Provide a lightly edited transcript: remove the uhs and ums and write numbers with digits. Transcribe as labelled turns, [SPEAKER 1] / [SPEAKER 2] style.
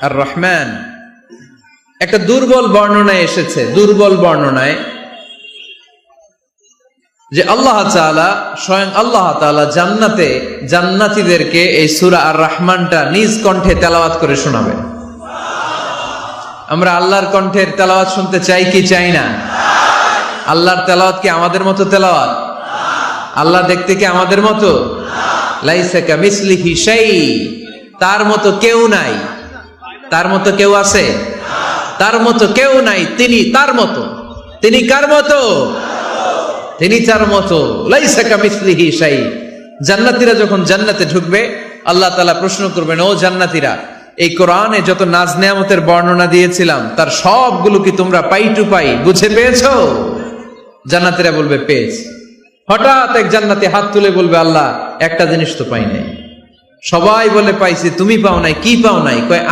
[SPEAKER 1] আর রহমান। একটা দুর্বল বর্ণনায় এসেছে, দুর্বল বর্ণনায়, যে আল্লাহ তাআলা, স্বয়ং আল্লাহ তাআলা জান্নাতে জান্নাতীদেরকে এই সূরা আর রহমানটা নিজ কণ্ঠে তেলাওয়াত করে শোনাবেন। আমরা আল্লাহর কণ্ঠের তেলাওয়াত শুনতে চাই কি চাই না? আল্লাহর তেলাওয়াত কি আমাদের মতো তেলাওয়াত? আল্লাহ দেখতে কি আমাদের মতো? লাইসা কামিসলিহি শাই, তার মতো কেউ নাই। তার মতো কেউ আছে? তার মতো কেউ নাই। তিনি তার মতো। তিনি কার মতো? তিনি তার মতো। লাইসা কামিসলিহি শাই। জান্নাতীরা যখন জান্নাতে ঢুকবে, আল্লাহ তাআলা প্রশ্ন করবেন, ও জান্নাতীরা, এই কোরআনে যত নাজ নেয়ামতের বর্ণনা দিয়েছিলাম তার সবগুলো কি তোমরা পাই টু পাই বুঝে পেয়েছো? জান্নাতীরা বলবে পেয়েছি। হঠাৎ এক জান্নাতি হাত তুলে বলবে, আল্লাহ একটা জিনিস তো পাই নাই। সবাই বলে পাইছি, তুমি পাও নাই। কি পাও নাই? কয়